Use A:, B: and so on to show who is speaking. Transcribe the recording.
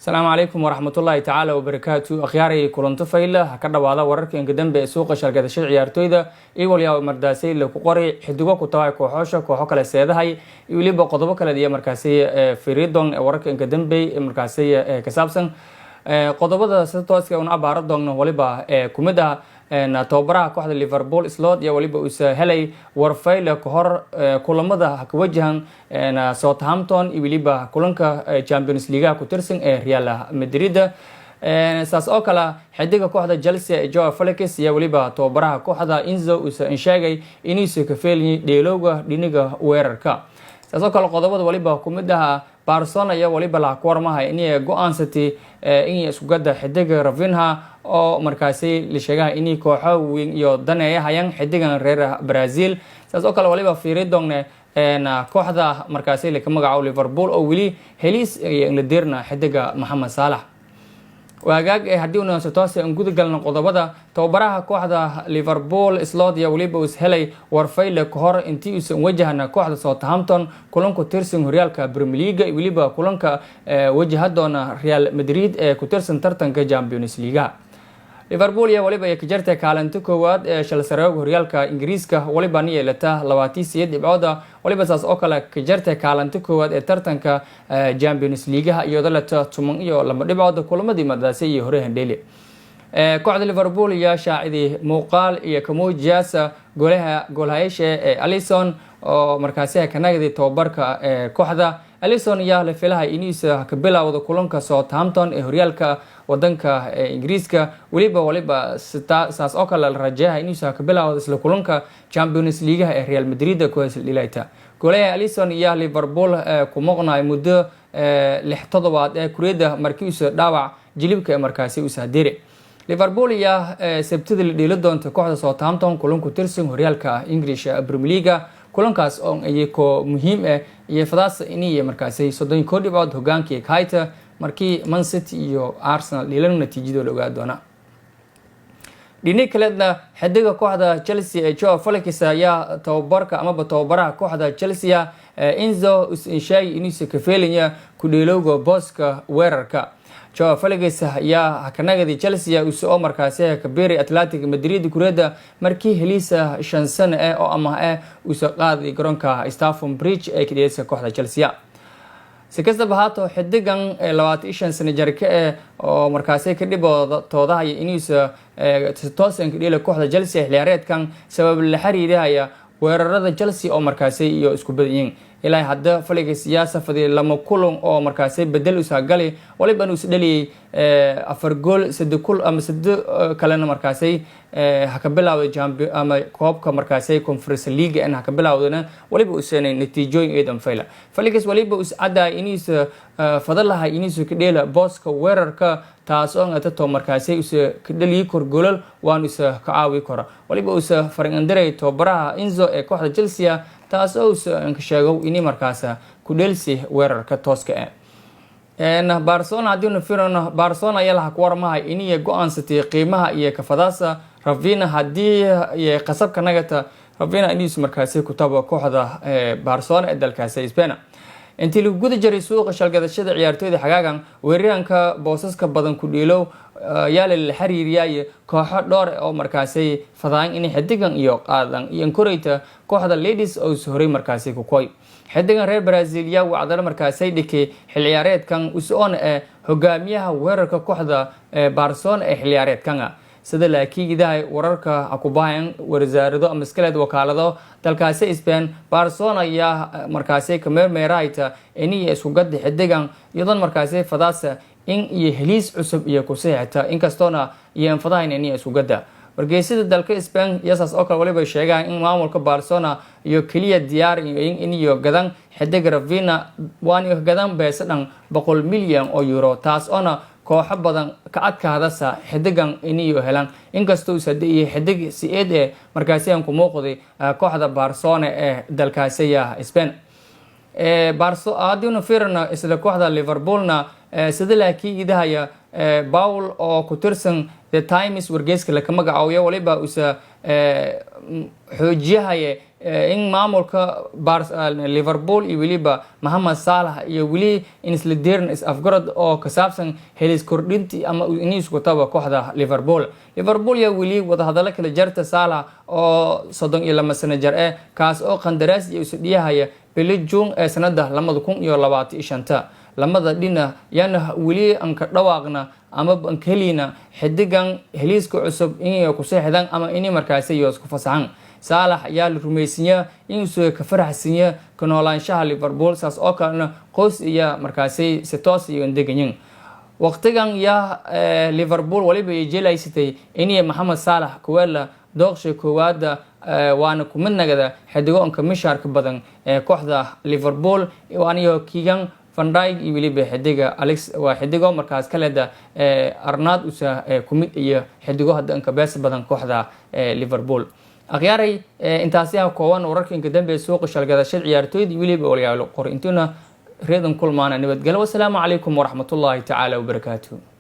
A: السلام عليكم ورحمة الله تعالى وبركاته. أخياري كلنتو فايلة هكذا وعلى وراركي إنك دنبي سوق شركة ciyaartoyda إيوال يا مرداسي لكوقري حدوغا كتاوي كوحوشا كوحوكا لسيدة هاي إيولي بقضبا كلا دي مركاسي فريدون وراركي إنك دنبي مركاسي كسابسن قضبا دا ستواسكا ونعبارة دون وليبا كوميدا توبراha kooxda Liverpool slot iyo waliba uu helay warfayl ka hor kulamada ka wajahan Southampton iyo waliba kulanka Champions League ku tirsan ee Real Madrid saas oo kala xidiga kooxda Chelsea Joao Felix iyo waliba toobaraha kooxda Enzo uu sheegay inuu ka feeliyay dheelowga dhiniga weerarka saas oo kala qodobada waliba kumidaha Barcelona iyo waliba la qormaha inay go'aansatay in isku gada xidiga Rafinha oo markaasi la sheegay inay kooxo weyn iyo daneeyahayaan xidigan reer Brazil saas oo kale waliba fiiridoonne kooxda markaasi la magacaabo Liverpool oo wali helis la dirna xidiga Mohamed Salax waagaag hadii uu soo toosay guud galna qodobada toobaraha kooxda Liverpool slot iyo waliba uu helay warfayl ka hor intii uu wajahna kooxda Southampton kulanka tirsan horyaalka Premier League iyo waliba kulanka wajahadoona Real Madrid ee ku tirsan tartanka Champions League Liverpool ya waliba ay ka jirtay kaalinta koowaad ee shalsarooga horyaalka Ingiriiska waliba ni yeelata 28 dhibcood waliba saas oo kale ka jirtay kaalinta koowaad ee tartanka Champions League iyo dalata 10 iyo 2 dhibcood kulamadii madaasay iyo hore handeli kooxda Liverpool ya shaacidii muuqaal iyo kamuujiyasa goolahayaasha Alisson oo markaasi ka nagday tababarka kooxda Alisson ya la filahay inuu ka bilaawdo kulanka Southampton ee horyaalka wadanka Ingiriiska waliba saas oo kale la rajahay inuu ka bilaawdo isla kulanka Champions League ee Real Madrid ku helayta goolaha Alisson ya Liverpool ku maqnaay muddo 6 toddobaad ee kuriyada markii uu dhaawac jilibka markaasi uu saadire Liverpool ya sabtida la dhilo doonta kooxda Southampton kulanku tirsan horyaalka English Premier League kulankaas oo ay ko muhiim ah iyo fadaas inay markaasi 30 dhibcood hogaankii ka hayta markii Man City iyo Arsenal dhilan natiijadooda ogaa doona dhinaca kale xidiga kooxda Chelsea Joao Felix ayaa tababarka ama tababaraha kooxda Chelsea Enzo uu sheegay inuu ka feelaya ku dheelowga booska weerarka Joao Felix ayaa ka nagday Chelsea uu soo markaasi ka biiray Atletico Madrid kurada markii helisa 5 sano oo ama uu soo qaaday garoonka Stamford Bridge ee ka dhigaysa kooxda Chelsea sikasta haato xidigan 25 sano jirka oo markaasi ka dhibooda inuu toosan ka dhigay kooxda Chelsea xiliyaareedkan sabab la xiriiraya weerarada Chelsea oo markaasi iyo isku badiyeen ilaa hadda Felix ya safadii lama kulan oo markaasi bedel u saagalay waliba uu dhaliyay 4 gool 3 kul ama 3 kalena markaasi ka bilaawday Champions ama koobka markaasi Conference League in ka bilaawdana waliba uu seenay natiijooyin eedan fayla Felix waliba uu cadaa inuu fadalaha inuu ka dheela booska weerarka taas oo aad markaasi uu ka dhaliyay kor goolal waan uu ka caawi karo waliba uu farandiray tababaraha Enzo ee kooxda Chelsea taas oo ka sheegay in markaas ku dheelsi weerarka tooska ah Barcelona hadii fiirno Barcelona ayaa la warmahay inay go'aansatay qiimaha iyo kafadaasa Rafinha hadii ay qasabka nagata Rafinha inuu markaasi ku tabo kooxda Barcelona ee dalkaasi Spain intii lagu guda jiray suuqa shalgadashada ciyaartoyda xagaagan weeraryanka boosaska badan ku dhiilow yaa la xiriiriyay kooxo dhowr oo markaasi fadaan in xidigan iyo qaadan iyo koreyta kooxda Ladies oo horay markaasi ku koy xidigan reer Brazil yaa wacdana markaasi dhikay xilciyaareedkan uu hogaamiyaha weerarka kooxda Barcelona ee xilciyaareedkan sida laakiidahay wararka akubahan wasaarado ama iskaleed wakaalado dalkaasi Spain Barcelona ayaa markaasi ka meermeerayta inay isku gad xidigan iyadoo markaasi fadaasa in iyo helis cusub iyo ku saxiixta inkastoona iyo fadayn inay isku gada wargeysada dalka Spain yaasas oo kale waliba sheegay in maamulka Barcelona iyo kaliya diyaar in iyo gadan xidig Rafinha waan iyo gadan beesadan 100 milyan oo euro taas oo kooxo badan ka adkaadasa xidigan inay helaan inkastoo sadeeyay xidig si'eed markaasi aan ku muuqday kooxda Barcelona ee dalkaasi Spain Barcelona aduna fiirna isla kooxda Liverpoolna sida laakiidahaya Paul oo ku tirsan The Times wargeyska la magacaabo waliba uu xoojiyahay in maamulka Liverpool iyo waliba Mohamed Salah iyo wali in isla deerin is afgarad oo ka saabsan helis kordhintii ama inay isku taba kooxda Liverpool ya wali wada hadallo kala jarta Salah oo 32 sano jar kaas oo qandaraas iyo isdhiyahaya bili June ee sanada 2025 lamada dhina yana wali aan ka dhawaaqna ama aan kelina xidigan heliska cusub in ku seexdaan ama in markaas ay isku fasaxan Salax ayaa la rumaysiyaa in uu ka faraxsiiyo ka noolaanshaha Liverpool saas oo kalena qoys iyo markaasay si toos iyo deganyin waqtigan ya Liverpool waliba ay jelaysatay inay Mohamed Salah kuwala dooqshay koowaada waana ku mid nagada xidigo ka mishaarka badan kooxda Liverpool waaniyo kiigan Van Dijk iyo waliba xidiga Alex waa xidigo markaas kaleeda Arnold usa kumid iyo xidigo hadda ka bees badan kooxda Liverpool أخياري أنت أسيها كوان وركين قدام بسوق الشركة الشرعية ciyaartoyda wiliba waliyaalo qor intuna reedan kulmaana nabad galo. Wassalaamu calaykum waraxmatullaahi tacaala wabarakaatuh.